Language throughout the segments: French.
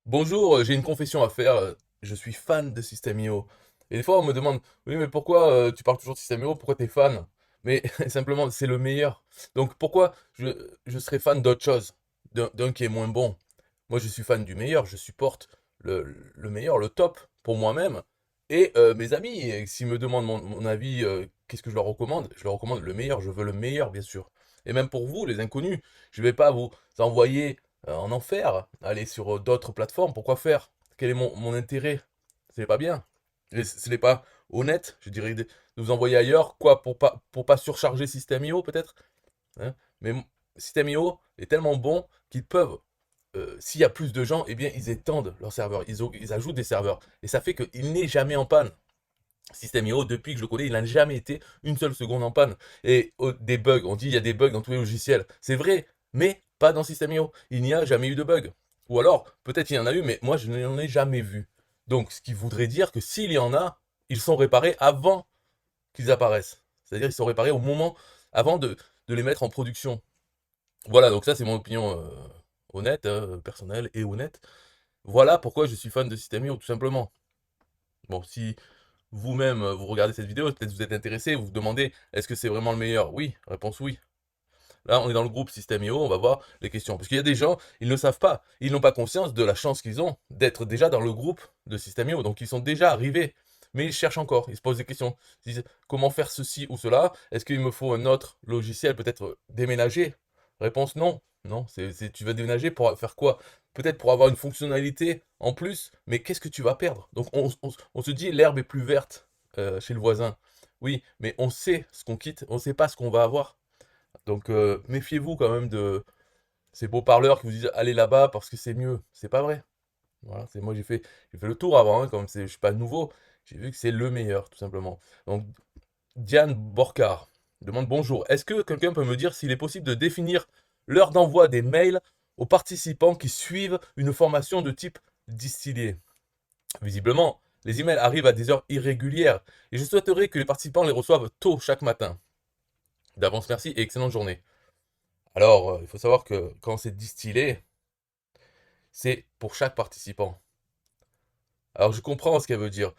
Bonjour, j'ai une confession à faire. Je suis fan de System.io. Et des fois, on me demande, oui, mais pourquoi tu parles toujours de System.io? Pourquoi t'es fan? Mais simplement, c'est le meilleur. Donc pourquoi je serais fan d'autre chose, d'un qui est moins bon? Moi, je suis fan du meilleur. Je supporte le meilleur, le top pour moi-même et mes amis. Et s'ils me demandent mon avis, qu'est-ce que je leur recommande? Je leur recommande le meilleur. Je veux le meilleur, bien sûr. Et même pour vous, les inconnus, je vais pas vous envoyer en enfer, aller sur d'autres plateformes, pourquoi faire? Quel est mon intérêt? Ce n'est pas bien. Et ce n'est pas honnête, je dirais, de vous envoyer ailleurs, quoi, pour pas surcharger System.io peut-être, hein? Mais System.io est tellement bon qu'ils peuvent, s'il y a plus de gens, eh bien, ils étendent leurs serveurs, ils ajoutent des serveurs. Et ça fait qu'il n'est jamais en panne. System.io, depuis que je le connais, il n'a jamais été une seule seconde en panne. Et des bugs, on dit il y a des bugs dans tous les logiciels. C'est vrai, mais pas dans System.io. Il n'y a jamais eu de bug. Ou alors, peut-être il y en a eu, mais moi je n'en ai jamais vu. Donc, ce qui voudrait dire que s'il y en a, ils sont réparés avant qu'ils apparaissent. C'est-à-dire ils sont réparés au moment, avant de les mettre en production. Voilà, donc ça c'est mon opinion honnête, personnelle et honnête. Voilà pourquoi je suis fan de System.io, tout simplement. Bon, si vous-même, vous regardez cette vidéo, peut-être vous êtes intéressé, vous vous demandez, est-ce que c'est vraiment le meilleur? Oui, réponse oui. Là, on est dans le groupe System.io, on va voir les questions. Parce qu'il y a des gens, ils ne savent pas, ils n'ont pas conscience de la chance qu'ils ont d'être déjà dans le groupe de System.io. Donc, ils sont déjà arrivés, mais ils cherchent encore, ils se posent des questions. Ils disent, comment faire ceci ou cela? Est-ce qu'il me faut un autre logiciel, peut-être déménager? Réponse non. Non, tu vas déménager pour faire quoi? Peut-être pour avoir une fonctionnalité en plus, mais qu'est-ce que tu vas perdre? Donc, on se dit, l'herbe est plus verte chez le voisin. Oui, mais on sait ce qu'on quitte, on ne sait pas ce qu'on va avoir. Donc méfiez-vous quand même de ces beaux parleurs qui vous disent allez là-bas parce que c'est mieux. C'est pas vrai. Voilà, c'est moi j'ai fait le tour avant, hein, comme je suis pas nouveau, j'ai vu que c'est le meilleur tout simplement. Donc Diane Borcar demande bonjour. Est-ce que quelqu'un peut me dire s'il est possible de définir l'heure d'envoi des mails aux participants qui suivent une formation de type distillé? Visiblement, les emails arrivent à des heures irrégulières et je souhaiterais que les participants les reçoivent tôt chaque matin. D'avance merci et excellente journée. Alors, il faut savoir que quand c'est distillé, c'est pour chaque participant. Alors, je comprends ce qu'elle veut dire.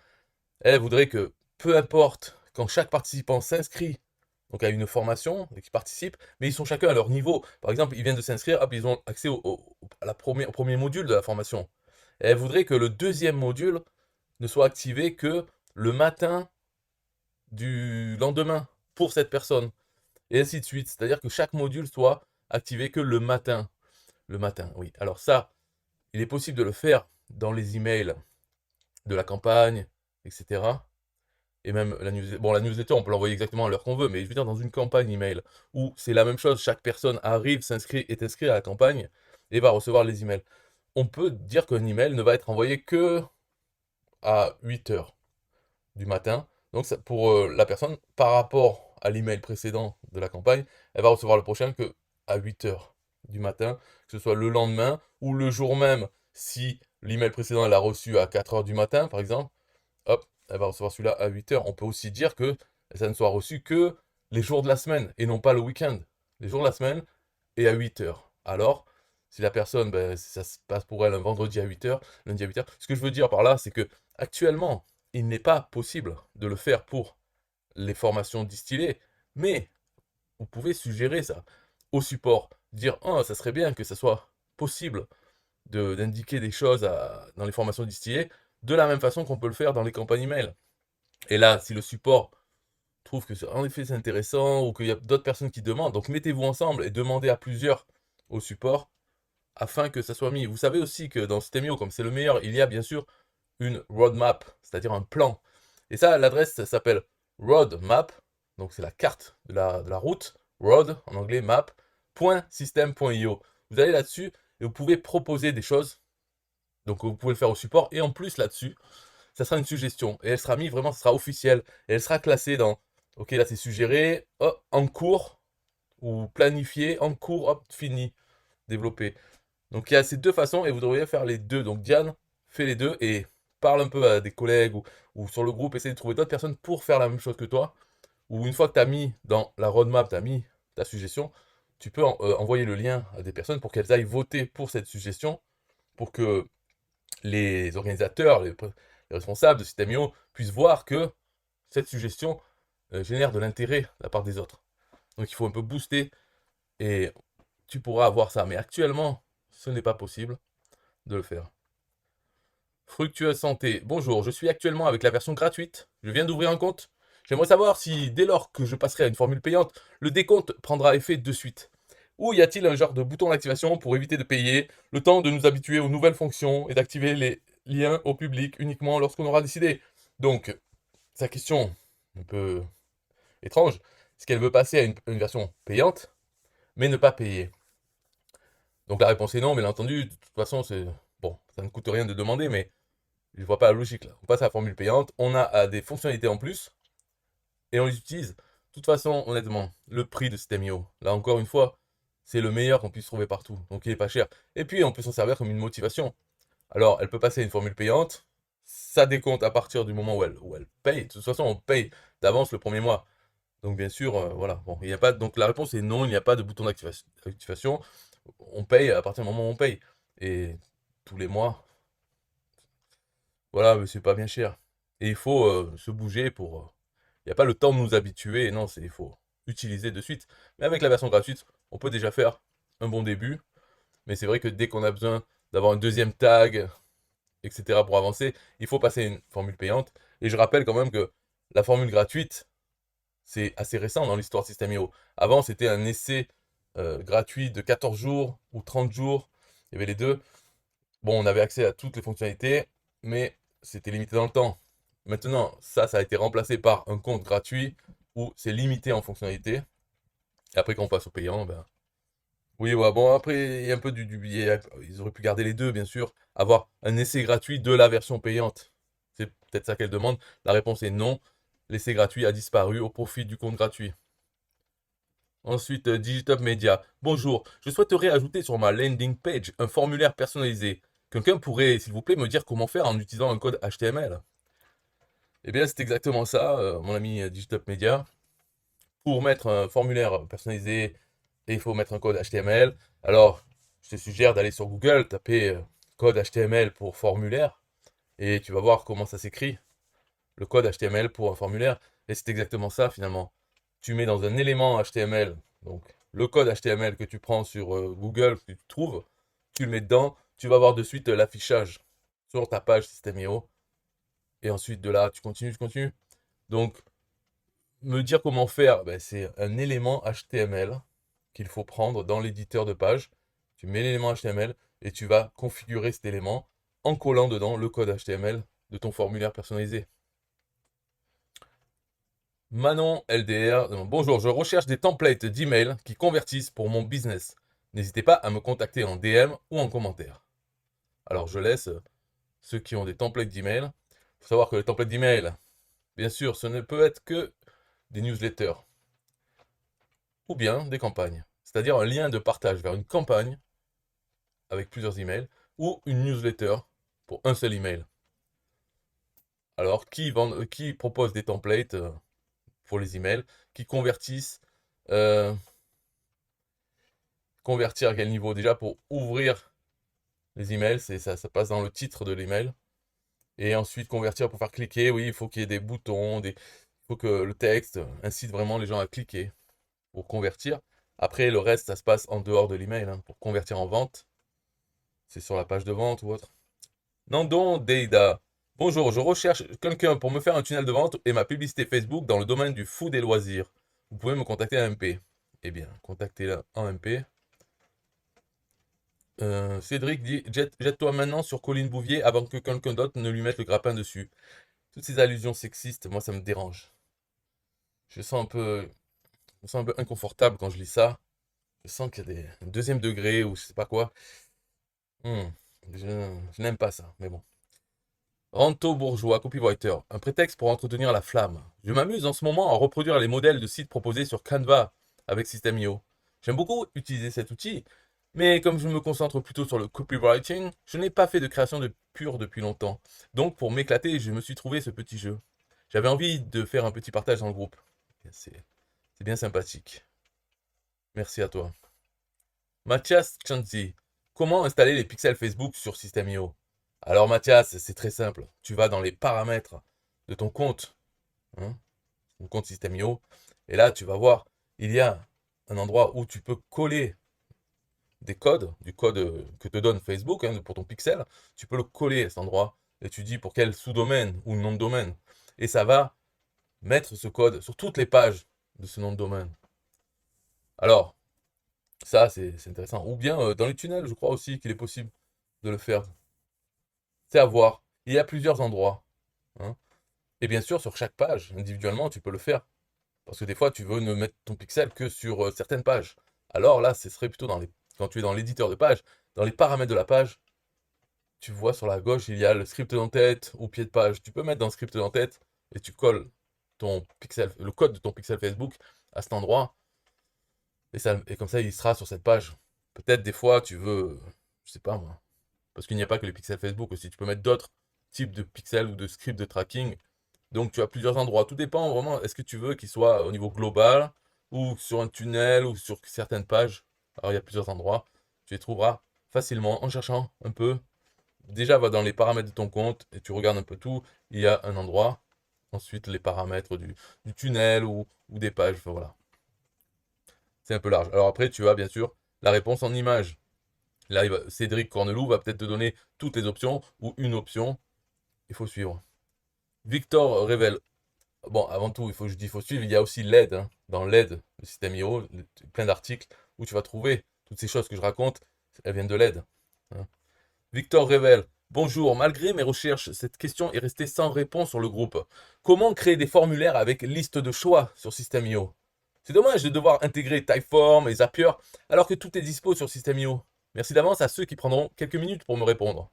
Elle voudrait que, peu importe, quand chaque participant s'inscrit donc à une formation et qui participe, mais ils sont chacun à leur niveau. Par exemple, ils viennent de s'inscrire, hop, ils ont accès au premier module de la formation. Et elle voudrait que le deuxième module ne soit activé que le matin du lendemain pour cette personne. Et ainsi de suite. C'est-à-dire que chaque module soit activé que le matin. Le matin, oui. Alors ça, il est possible de le faire dans les emails de la campagne, etc. Et même la newsletter. Bon, la newsletter, on peut l'envoyer exactement à l'heure qu'on veut, mais je veux dire dans une campagne email où c'est la même chose, chaque personne arrive, s'inscrit, est inscrit à la campagne et va recevoir les emails. On peut dire qu'un email ne va être envoyé que à 8 heures du matin. Donc ça, pour la personne, par rapport à l'email précédent de la campagne, elle va recevoir le prochain que à 8 heures du matin, que ce soit le lendemain ou le jour même, si l'email précédent elle l'a reçu à 4 heures du matin, par exemple, hop, elle va recevoir celui-là à 8 heures. On peut aussi dire que ça ne soit reçu que les jours de la semaine et non pas le week-end. Les jours de la semaine et à 8 heures. Alors, si la personne, ben, ça se passe pour elle un vendredi à 8 heures, lundi à 8 heures, ce que je veux dire par là, c'est que actuellement, il n'est pas possible de le faire pour les formations distillées, mais vous pouvez suggérer ça au support. Dire, oh, ça serait bien que ça soit possible d'indiquer des choses dans les formations distillées, de la même façon qu'on peut le faire dans les campagnes email. Et là, si le support trouve que en effet c'est intéressant ou qu'il y a d'autres personnes qui demandent, donc mettez-vous ensemble et demandez à plusieurs au support afin que ça soit mis. Vous savez aussi que dans System.io, comme c'est le meilleur, il y a bien sûr une roadmap, c'est-à-dire un plan. Et ça, l'adresse, ça s'appelle roadmap, donc c'est la carte de la route, road en anglais, map.system.io. Vous allez là-dessus et vous pouvez proposer des choses, donc vous pouvez le faire au support, et en plus là-dessus, ça sera une suggestion, et elle sera mise vraiment, ça sera officiel, et elle sera classée dans, ok là c'est suggéré, oh, en cours, ou planifié, en cours, hop, fini, développé. Donc il y a ces deux façons et vous devriez faire les deux. Donc Diane fait les deux et parle un peu à des collègues ou sur le groupe, essaie de trouver d'autres personnes pour faire la même chose que toi. Ou une fois que tu as mis dans la roadmap, tu as mis ta suggestion, tu peux envoyer le lien à des personnes pour qu'elles aillent voter pour cette suggestion, pour que les organisateurs, les responsables de System.io puissent voir que cette suggestion génère de l'intérêt de la part des autres. Donc il faut un peu booster et tu pourras avoir ça. Mais actuellement, ce n'est pas possible de le faire. Fructueuse Santé, bonjour, je suis actuellement avec la version gratuite. Je viens d'ouvrir un compte. J'aimerais savoir si, dès lors que je passerai à une formule payante, le décompte prendra effet de suite. Ou y a-t-il un genre de bouton d'activation pour éviter de payer, le temps de nous habituer aux nouvelles fonctions et d'activer les liens au public uniquement lorsqu'on aura décidé. Donc, sa question, un peu étrange, c'est qu'elle veut passer à une version payante, mais ne pas payer. Donc la réponse est non, bien entendu. De toute façon, c'est bon, ça ne coûte rien de demander, mais je ne vois pas la logique là. On passe à la formule payante, on a des fonctionnalités en plus et on les utilise. De toute façon, honnêtement, le prix de System.io, là encore une fois, c'est le meilleur qu'on puisse trouver partout. Donc il est pas cher. Et puis on peut s'en servir comme une motivation. Alors elle peut passer à une formule payante, ça décompte à partir du moment où elle paye. De toute façon, on paye d'avance le premier mois. Donc bien sûr, voilà. Bon, il n'y a pas. Donc la réponse est non, il n'y a pas de bouton d'activation. On paye à partir du moment où on paye. Et tous les mois, voilà, mais c'est pas bien cher. Et il faut se bouger pour. Il n'y a pas le temps de nous habituer. Non, il faut utiliser de suite. Mais avec la version gratuite, on peut déjà faire un bon début. Mais c'est vrai que dès qu'on a besoin d'avoir une deuxième tag, etc. pour avancer, il faut passer une formule payante. Et je rappelle quand même que la formule gratuite, c'est assez récent dans l'histoire de System.io. Avant, c'était un essai gratuit de 14 jours ou 30 jours. Il y avait les deux. Bon, on avait accès à toutes les fonctionnalités, mais c'était limité dans le temps. Maintenant, ça a été remplacé par un compte gratuit où c'est limité en fonctionnalités. Et après, quand on passe au payant, ben. Oui, ouais, bon, après, il y a un peu du billet. Ils auraient pu garder les deux, bien sûr. Avoir un essai gratuit de la version payante. C'est peut-être ça qu'elle demande. La réponse est non. L'essai gratuit a disparu au profit du compte gratuit. Ensuite, Digitop Media. Bonjour, je souhaiterais ajouter sur ma landing page un formulaire personnalisé. Quelqu'un pourrait, s'il vous plaît, me dire comment faire en utilisant un code HTML? Eh bien, c'est exactement ça, mon ami Digitop Media. Pour mettre un formulaire personnalisé, il faut mettre un code HTML. Alors, je te suggère d'aller sur Google, taper code HTML pour formulaire, et tu vas voir comment ça s'écrit, le code HTML pour un formulaire. Et c'est exactement ça finalement. Tu mets dans un élément HTML, donc le code HTML que tu prends sur Google, que tu trouves, tu le mets dedans, tu vas voir de suite l'affichage sur ta page System.io. Et ensuite de là, tu continues, tu continues. Donc, me dire comment faire, ben, c'est un élément HTML qu'il faut prendre dans l'éditeur de page. Tu mets l'élément HTML et tu vas configurer cet élément en collant dedans le code HTML de ton formulaire personnalisé. Manon LDR, bonjour, je recherche des templates d'email qui convertissent pour mon business. N'hésitez pas à me contacter en DM ou en commentaire. Alors je laisse ceux qui ont des templates d'email. Il faut savoir que les templates d'email, bien sûr, ce ne peut être que des newsletters ou bien des campagnes. C'est-à-dire un lien de partage vers une campagne avec plusieurs emails ou une newsletter pour un seul email. Alors, qui propose des templates pour les emails, qui convertissent, euh, convertir à quel niveau? Déjà, pour ouvrir les emails, ça passe dans le titre de l'email. Et ensuite, convertir pour faire cliquer, oui, il faut qu'il y ait des boutons, il faut que le texte incite vraiment les gens à cliquer pour convertir. Après, le reste, ça se passe en dehors de l'email, hein, pour convertir en vente. C'est sur la page de vente ou autre. Nandon Deida. Bonjour, je recherche quelqu'un pour me faire un tunnel de vente et ma publicité Facebook dans le domaine du food et loisirs. Vous pouvez me contacter à MP. Eh bien, contactez-la en MP. Cédric dit jette-toi maintenant sur Colline Bouvier avant que quelqu'un d'autre ne lui mette le grappin dessus. Toutes ces allusions sexistes, moi, ça me dérange. Je sens un peu, je me sens un peu inconfortable quand je lis ça. Je sens qu'il y a un deuxième degré ou je sais pas quoi. Hmm, je n'aime pas ça, mais bon. Ranto bourgeois, copywriter, un prétexte pour entretenir la flamme. Je m'amuse en ce moment à reproduire les modèles de sites proposés sur Canva avec System.io. J'aime beaucoup utiliser cet outil, mais comme je me concentre plutôt sur le copywriting, je n'ai pas fait de création de pure depuis longtemps. Donc pour m'éclater, je me suis trouvé ce petit jeu. J'avais envie de faire un petit partage dans le groupe. C'est bien sympathique. Merci à toi. Mathias Chanzi, comment installer les pixels Facebook sur System.io? Alors Mathias, c'est très simple. Tu vas dans les paramètres de ton compte, hein, ton compte System.io, et là tu vas voir, il y a un endroit où tu peux coller des codes, du code que te donne Facebook, hein, pour ton pixel. Tu peux le coller à cet endroit et tu dis pour quel sous-domaine ou nom de domaine. Et ça va mettre ce code sur toutes les pages de ce nom de domaine. Alors, ça c'est intéressant. Ou bien dans les tunnels, je crois aussi qu'il est possible de le faire. C'est à voir. Il y a plusieurs endroits, hein. Et bien sûr, sur chaque page, individuellement, tu peux le faire. Parce que des fois, tu veux ne mettre ton pixel que sur certaines pages. Alors là, ce serait plutôt quand tu es dans l'éditeur de page, dans les paramètres de la page, tu vois sur la gauche, il y a le script d'entête ou pied de page. Tu peux mettre dans le script d'entête et tu colles ton pixel, le code de ton pixel Facebook à cet endroit. Et comme ça, il sera sur cette page. Peut-être des fois, tu veux, je sais pas moi, parce qu'il n'y a pas que les pixels Facebook aussi. Tu peux mettre d'autres types de pixels ou de scripts de tracking. Donc tu as plusieurs endroits. Tout dépend vraiment, est-ce que tu veux qu'il soit au niveau global, ou sur un tunnel, ou sur certaines pages. Alors il y a plusieurs endroits. Tu les trouveras facilement en cherchant un peu. Déjà, va dans les paramètres de ton compte et tu regardes un peu tout. Il y a un endroit. Ensuite, les paramètres du tunnel ou des pages. Enfin, voilà. C'est un peu large. Alors après, tu as bien sûr la réponse en image. Là, Cédric Corneloup va peut-être te donner toutes les options ou une option. Il faut suivre. Victor révèle. Bon, avant tout, je dis il faut suivre. Il y a aussi l'aide, hein. Dans l'aide, le système IO, plein d'articles où tu vas trouver toutes ces choses que je raconte. Elles viennent de l'aide, hein. Victor révèle. Bonjour, malgré mes recherches, cette question est restée sans réponse sur le groupe. Comment créer des formulaires avec liste de choix sur System.io? C'est dommage de devoir intégrer Typeform et Zapier alors que tout est dispo sur System.io. Merci d'avance à ceux qui prendront quelques minutes pour me répondre.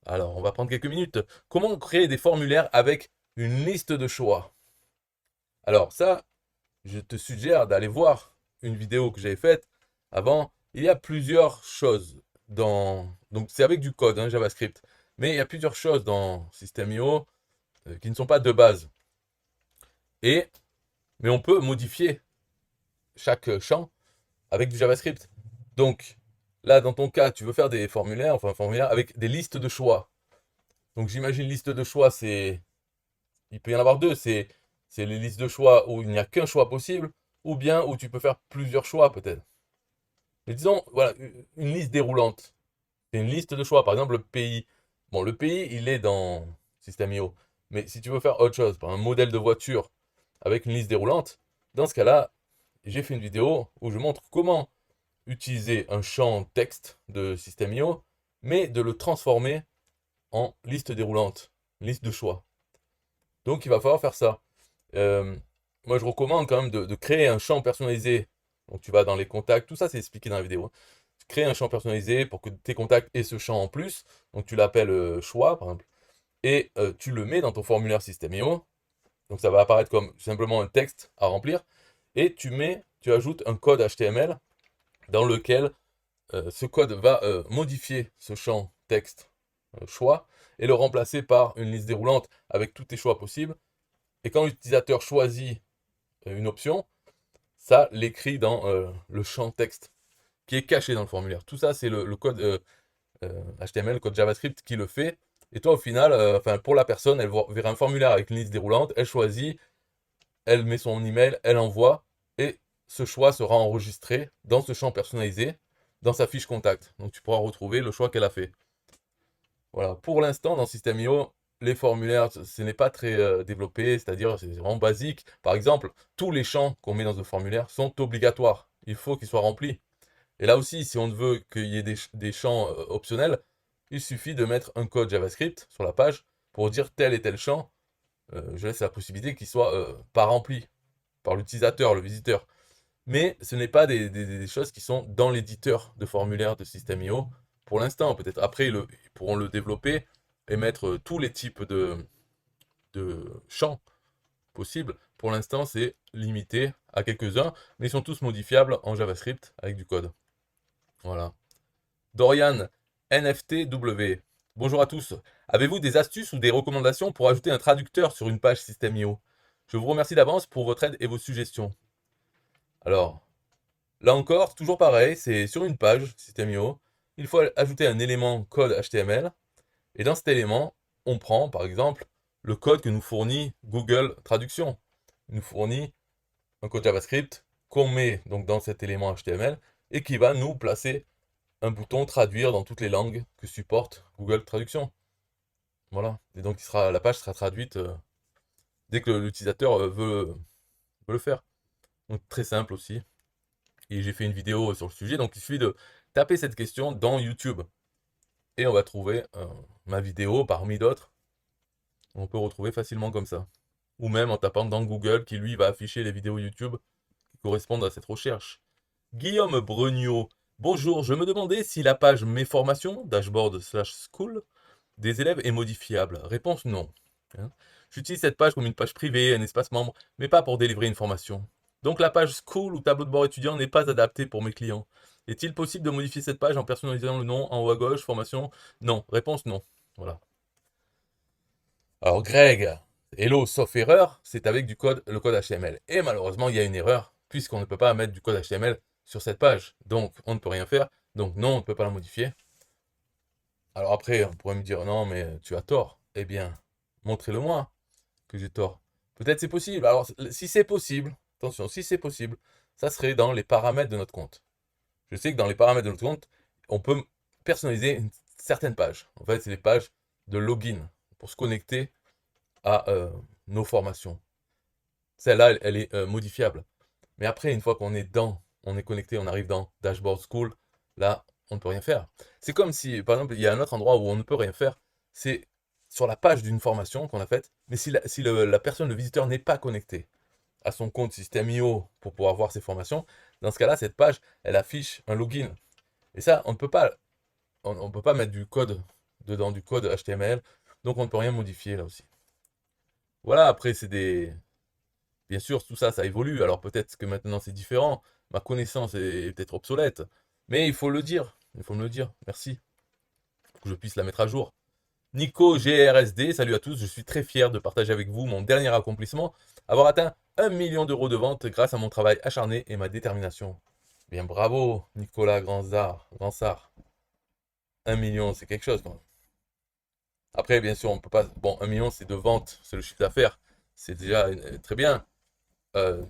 Alors, on va prendre quelques minutes. Comment créer des formulaires avec une liste de choix? Alors ça, je te suggère d'aller voir une vidéo que j'avais faite avant. Il y a plusieurs choses Donc c'est avec du code, hein, JavaScript. Mais il y a plusieurs choses dans System.io qui ne sont pas de base. Mais on peut modifier chaque champ avec du JavaScript. Donc là, dans ton cas, tu veux faire des formulaires, enfin un formulaire avec des listes de choix. Donc j'imagine liste de choix, il peut y en avoir deux. C'est les listes de choix où il n'y a qu'un choix possible, ou bien où tu peux faire plusieurs choix peut-être. Mais disons, voilà, une liste déroulante. C'est une liste de choix. Par exemple, le pays. Bon, le pays, il est dans System.io. Mais si tu veux faire autre chose, par un modèle de voiture avec une liste déroulante, dans ce cas-là, j'ai fait une vidéo où je montre comment utiliser un champ texte de System.io, mais de le transformer en liste déroulante, liste de choix. Donc il va falloir faire ça. Euh, Moi, je recommande quand même de créer un champ personnalisé. Donc tu vas dans les contacts, tout ça c'est expliqué dans la vidéo, hein. Tu crées un champ personnalisé pour que tes contacts aient ce champ en plus. Donc tu l'appelles choix par exemple. Et tu le mets dans ton formulaire System.io. Donc ça va apparaître comme simplement un texte à remplir. Et tu ajoutes un code HTML dans lequel ce code va modifier ce champ texte choix et le remplacer par une liste déroulante avec tous tes choix possibles. Et quand l'utilisateur choisit une option, ça l'écrit dans le champ texte qui est caché dans le formulaire. Tout ça, c'est le code HTML, le code JavaScript qui le fait. Et toi, au final, enfin, pour la personne, elle verra un formulaire avec une liste déroulante, elle choisit, elle met son email, elle envoie, et ce choix sera enregistré dans ce champ personnalisé, dans sa fiche contact. Donc tu pourras retrouver le choix qu'elle a fait. Voilà. Pour l'instant, dans System.io, les formulaires, ce n'est pas très développé, c'est-à-dire c'est vraiment basique. Par exemple, tous les champs qu'on met dans un formulaire sont obligatoires. Il faut qu'ils soient remplis. Et là aussi, si on veut qu'il y ait des champs optionnels, il suffit de mettre un code JavaScript sur la page pour dire tel et tel champ. Je laisse la possibilité qu'il soit pas rempli par l'utilisateur, le visiteur. Mais ce n'est pas des choses qui sont dans l'éditeur de formulaire de System.io pour l'instant. Peut-être après, ils pourront le développer et mettre tous les types de champs possibles. Pour l'instant, c'est limité à quelques-uns, mais ils sont tous modifiables en JavaScript avec du code. Voilà. Dorian NFTW. Bonjour à tous. Avez-vous des astuces ou des recommandations pour ajouter un traducteur sur une page System.io? Je vous remercie d'avance pour votre aide et vos suggestions. Alors, là encore, toujours pareil, c'est sur une page System.io. Il faut ajouter un élément code HTML Et dans cet élément, on prend par exemple le code que nous fournit Google Traduction. Il nous fournit un code JavaScript qu'on met donc dans cet élément HTML et qui va nous placer un bouton traduire dans toutes les langues que supporte Google Traduction. Voilà. Et donc la page sera traduite dès que l'utilisateur veut le faire. Donc très simple aussi. Et j'ai fait une vidéo sur le sujet, donc il suffit de taper cette question dans YouTube. Et on va trouver ma vidéo parmi d'autres. On peut retrouver facilement comme ça. Ou même en tapant dans Google qui lui va afficher les vidéos YouTube qui correspondent à cette recherche. Guillaume Brugnaud. Bonjour, je me demandais si la page Mes formations, dashboard/school, des élèves est modifiable. Réponse non. Hein. J'utilise cette page comme une page privée, un espace membre, mais pas pour délivrer une formation. Donc la page School ou tableau de bord étudiant n'est pas adaptée pour mes clients. Est-il possible de modifier cette page en personnalisant le nom en haut à gauche, formation? Non. Réponse non. Voilà. Alors Greg, hello, sauf erreur, c'est avec le code HTML. Et malheureusement, il y a une erreur, puisqu'on ne peut pas mettre du code HTML sur cette page. Donc, on ne peut rien faire. Donc, non, on ne peut pas la modifier. Alors après, on pourrait me dire, non, mais tu as tort. Eh bien, montrez-le-moi que j'ai tort. Peut-être c'est possible. Alors, si c'est possible, attention, si c'est possible, ça serait dans les paramètres de notre compte. Je sais que dans les paramètres de notre compte, on peut personnaliser une certaine page. En fait, c'est les pages de login pour se connecter à nos formations. Celle-là, elle est modifiable. Mais après, une fois qu'on est on est connecté, on arrive dans Dashboard School, là, on ne peut rien faire. C'est comme si, par exemple, il y a un autre endroit où on ne peut rien faire, c'est sur la page d'une formation qu'on a faite, mais si la personne, le visiteur n'est pas connecté à son compte System.io pour pouvoir voir ses formations, dans ce cas-là, cette page, elle affiche un login. Et ça, on ne peut pas, on peut pas mettre du code dedans, du code HTML, donc on ne peut rien modifier là aussi. Voilà, après, c'est des, bien sûr, tout ça, ça évolue. Alors peut-être que maintenant c'est différent. Ma connaissance est peut-être obsolète. Mais il faut le dire. Il faut me le dire. Merci. Pour que je puisse la mettre à jour. Nico GRSD, salut à tous. Je suis très fier de partager avec vous mon dernier accomplissement. Avoir atteint 1 million d'euros de vente grâce à mon travail acharné et ma détermination. Bien bravo, Nicolas Grandsart. 1 million, c'est quelque chose quand même. Après, bien sûr, on peut pas. Bon, 1 million, c'est de vente, c'est le chiffre d'affaires. C'est déjà très bien. euh,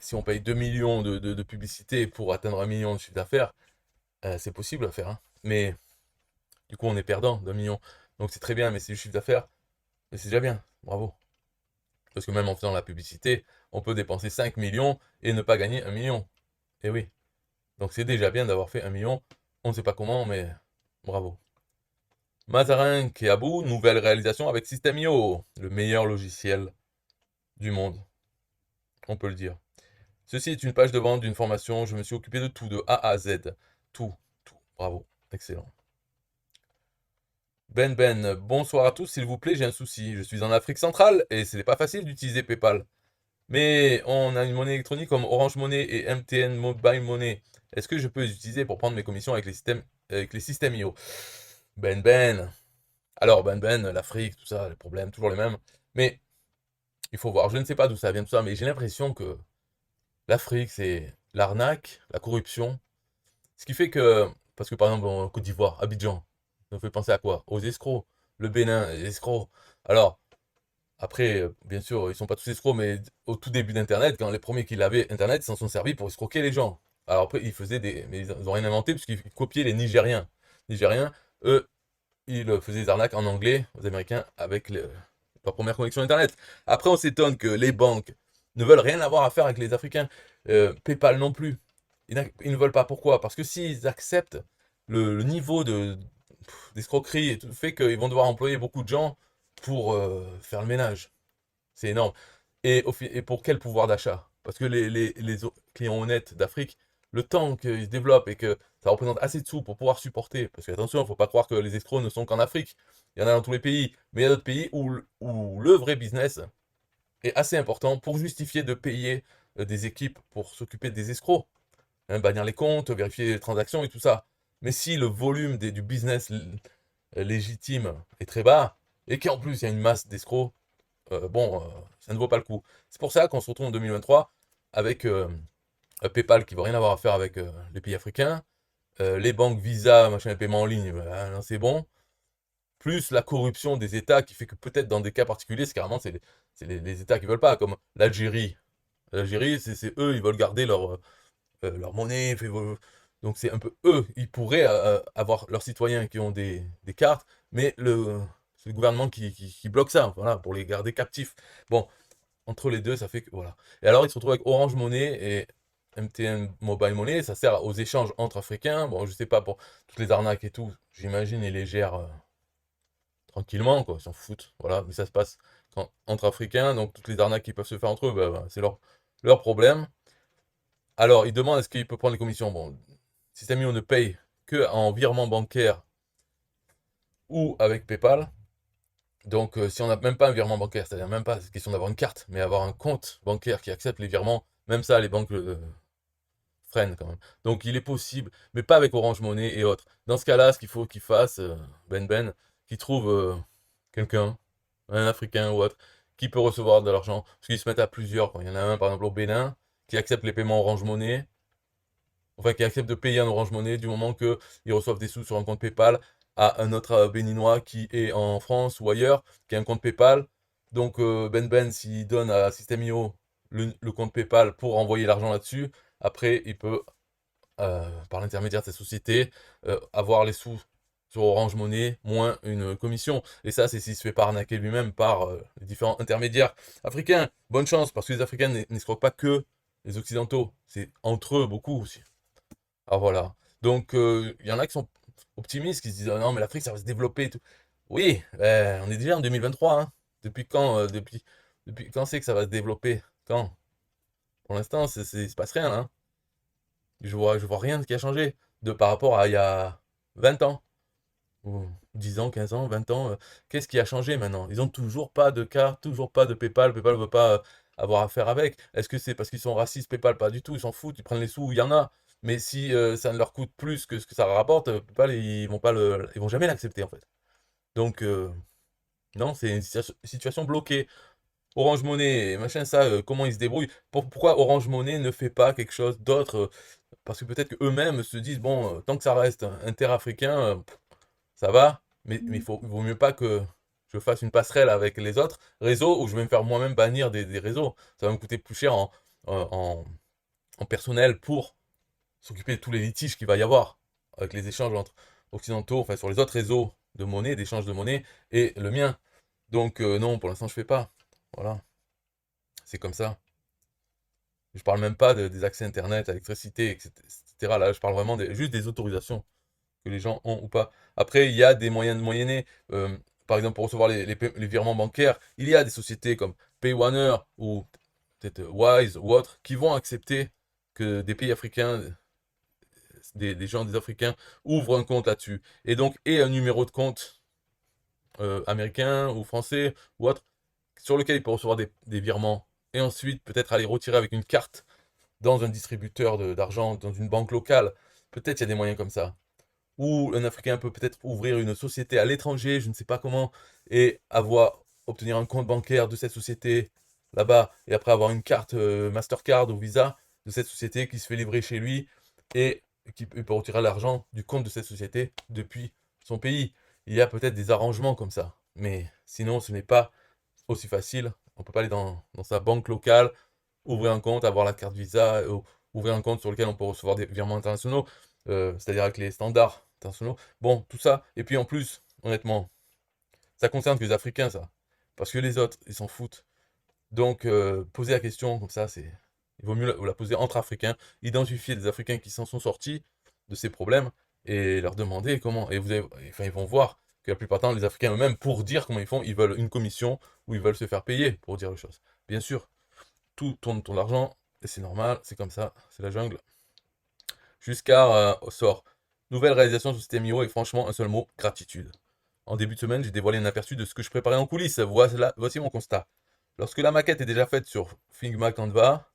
si on paye 2 millions de publicité pour atteindre 1 million de chiffre d'affaires, c'est possible à faire. Hein. Mais du coup, on est perdant d'1 million. Donc c'est très bien, mais c'est du chiffre d'affaires. Mais c'est déjà bien. Bravo. Parce que même en faisant la publicité, on peut dépenser 5 millions et ne pas gagner 1 million. Et oui. Donc c'est déjà bien d'avoir fait 1 million. On ne sait pas comment, mais bravo. Mazarin Keabou, nouvelle réalisation avec System.io, le meilleur logiciel du monde. On peut le dire. Ceci est une page de vente d'une formation. Je me suis occupé de tout, de A à Z. Tout, tout. Bravo. Excellent. Bonsoir à tous, s'il vous plaît, j'ai un souci. Je suis en Afrique centrale et ce n'est pas facile d'utiliser PayPal. Mais on a une monnaie électronique comme Orange Money et MTN Mobile Money. Est-ce que je peux les utiliser pour prendre mes commissions avec les systèmes IO? Ben. Alors, l'Afrique, tout ça, les problèmes, toujours les mêmes. Mais il faut voir, je ne sais pas d'où ça vient tout ça, mais j'ai l'impression que l'Afrique, c'est l'arnaque, la corruption. Ce qui fait que, parce que par exemple, en Côte d'Ivoire, Abidjan, ça nous fait penser à quoi? Aux escrocs. Le Bénin, les escrocs. Alors, après, bien sûr, ils sont pas tous escrocs, mais au tout début d'Internet, quand les premiers qui l'avaient Internet, ils s'en sont servis pour escroquer les gens. Alors après, ils faisaient des. Mais ils n'ont rien inventé, puisqu'ils copiaient les Nigériens. Nigériens, eux, ils faisaient des arnaques en anglais aux Américains avec leur première connexion Internet. Après, on s'étonne que les banques ne veulent rien avoir à faire avec les Africains. PayPal non plus. Ils ne veulent pas. Pourquoi? Parce que s'ils acceptent le niveau d'escroquerie et tout, fait qu'ils vont devoir employer beaucoup de gens pour faire le ménage. C'est énorme. Et pour quel pouvoir d'achat? Parce que les clients honnêtes d'Afrique, le temps qu'ils se développent et que ça représente assez de sous pour pouvoir supporter, parce que attention, il ne faut pas croire que les escrocs ne sont qu'en Afrique. Il y en a dans tous les pays. Mais il y a d'autres pays où le vrai business est assez important pour justifier de payer des équipes pour s'occuper des escrocs. Hein, bannir les comptes, vérifier les transactions et tout ça. Mais si le volume du business légitime est très bas, et qu'en plus il y a une masse d'escrocs, ça ne vaut pas le coup. C'est pour ça qu'on se retrouve en 2023 avec un PayPal qui ne veut rien avoir à faire avec les pays africains, les banques Visa, machin, les paiements en ligne, ben, c'est bon. plus la corruption des États qui fait que peut-être dans des cas particuliers, c'est carrément les États qui veulent pas, comme l'Algérie. L'Algérie, c'est eux, ils veulent garder leur monnaie. Donc c'est un peu eux, ils pourraient avoir leurs citoyens qui ont des cartes, mais c'est le gouvernement qui bloque ça, voilà, pour les garder captifs. Bon, entre les deux, ça fait que, voilà. Et alors, ils se retrouvent avec Orange Money et MTN Mobile Money, ça sert aux échanges entre Africains. Bon, je sais pas pour toutes les arnaques et tout, j'imagine, ils les gèrent tranquillement, quoi, ils s'en foutent, voilà, mais ça se passe entre Africains, donc toutes les arnaques qui peuvent se faire entre eux, bah, c'est leur problème. Alors, ils demandent est-ce qu'il peut prendre les commissions. Bon, Système.io ne paye que en virement bancaire ou avec PayPal. Donc, si on n'a même pas un virement bancaire, c'est-à-dire même pas question d'avoir une carte, mais avoir un compte bancaire qui accepte les virements, même ça, les banques freinent quand même. Donc, il est possible, mais pas avec Orange Money et autres. Dans ce cas-là, ce qu'il faut qu'il fasse, qu'il trouve quelqu'un, un Africain ou autre, qui peut recevoir de l'argent, parce qu'ils se mettent à plusieurs. Quoi. Il y en a un, par exemple, au Bénin, qui accepte les paiements Orange Money, enfin qui accepte de payer un Orange Money du moment qu'ils reçoivent des sous sur un compte PayPal à un autre béninois qui est en France ou ailleurs, qui a un compte PayPal. Donc s'il donne à System.io le compte PayPal pour envoyer l'argent là-dessus, après il peut, par l'intermédiaire de cette société, avoir les sous sur Orange Money, moins une commission. Et ça, c'est s'il se fait pas arnaquer lui-même par les différents intermédiaires africains. Bonne chance, parce que les Africains n'escroquent pas que les Occidentaux, c'est entre eux beaucoup aussi. Ah voilà. Donc, il y en a qui sont optimistes, qui se disent: «Ah non, mais l'Afrique, ça va se développer et tout». Oui, on est déjà en 2023, hein. Depuis quand, depuis quand c'est que ça va se développer? Quand? Pour l'instant, il se passe rien, là, hein. Je vois rien qui a changé par rapport à il y a 20 ans, ou 10 ans, 15 ans, 20 ans. Qu'est-ce qui a changé maintenant? Ils ont toujours pas de carte, toujours pas de PayPal. PayPal ne veut pas avoir affaire avec. Est-ce que c'est parce qu'ils sont racistes? PayPal, pas du tout. Ils s'en foutent. Ils prennent les sous où il y en a. Mais si ça ne leur coûte plus que ce que ça rapporte, PayPal, ils vont jamais l'accepter en fait. Donc, non, c'est une situation bloquée. Orange Money, machin, ça, comment ils se débrouillent? Pourquoi Orange Money ne fait pas quelque chose d'autre? Parce que peut-être qu'eux-mêmes se disent, bon, tant que ça reste interafricain, ça va, mais il vaut mieux pas que je fasse une passerelle avec les autres réseaux où je vais me faire moi-même bannir des réseaux. Ça va me coûter plus cher en, en personnel pour s'occuper de tous les litiges qu'il va y avoir avec les échanges entre occidentaux, enfin sur les autres réseaux de monnaie, d'échange de monnaie, et le mien. Donc non, pour l'instant je fais pas. Voilà, c'est comme ça. Je parle même pas des accès Internet, à l'électricité, etc. Là, je parle vraiment juste des autorisations que les gens ont ou pas. Après, il y a des moyens de moyenner. Par exemple, pour recevoir les virements bancaires, il y a des sociétés comme Paywaner ou peut-être Wise ou autres qui vont accepter que des pays africains, des gens, des Africains, ouvrent un compte là-dessus. Et donc, et un numéro de compte américain ou français ou autre, sur lequel il peut recevoir des virements. Et ensuite, peut-être aller retirer avec une carte dans un distributeur d'argent, dans une banque locale. Peut-être il y a des moyens comme ça. Ou un Africain peut peut-être ouvrir une société à l'étranger, je ne sais pas comment, et obtenir un compte bancaire de cette société là-bas, et après avoir une carte Mastercard ou Visa de cette société qui se fait livrer chez lui, et qui peut retirer l'argent du compte de cette société depuis son pays. Il y a peut-être des arrangements comme ça, mais sinon ce n'est pas aussi facile. On ne peut pas aller dans sa banque locale, ouvrir un compte, avoir la carte Visa, ouvrir un compte sur lequel on peut recevoir des virements internationaux, c'est-à-dire avec les standards internationaux. Bon, tout ça. Et puis en plus, honnêtement, ça concerne que les Africains, ça. Parce que les autres, ils s'en foutent. Donc, poser la question comme ça, il vaut mieux la poser entre Africains, identifier des Africains qui s'en sont sortis de ces problèmes et leur demander comment. Et enfin, ils vont voir que la plupart du temps, les Africains eux-mêmes, pour dire comment ils font, ils veulent une commission ou ils veulent se faire payer pour dire les choses. Bien sûr, tout tourne autour de l'argent, et c'est normal, c'est comme ça, c'est la jungle. Jusqu'à au sort. Nouvelle réalisation sur System.io et franchement, un seul mot, gratitude. En début de semaine, j'ai dévoilé un aperçu de ce que je préparais en coulisses. Voici mon constat. Lorsque la maquette est déjà faite sur Figma Canva,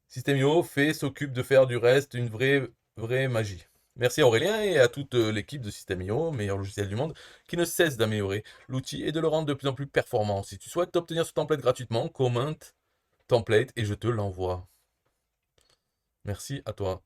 System.io s'occupe de faire du reste une vraie magie. Merci à Aurélien et à toute l'équipe de System.io, meilleur logiciel du monde, qui ne cesse d'améliorer l'outil et de le rendre de plus en plus performant. Si tu souhaites obtenir ce template gratuitement, commente template et je te l'envoie. Merci à toi.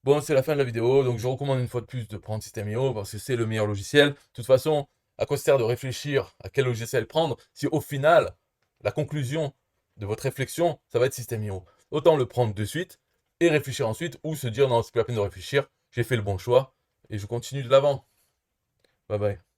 Bon, c'est la fin de la vidéo, donc je recommande une fois de plus de prendre System.io parce que c'est le meilleur logiciel. De toute façon, à quoi ça sert de réfléchir à quel logiciel prendre si au final, la conclusion de votre réflexion, ça va être System.io. Autant le prendre de suite et réfléchir ensuite ou se dire non, c'est plus la peine de réfléchir, j'ai fait le bon choix et je continue de l'avant. Bye bye.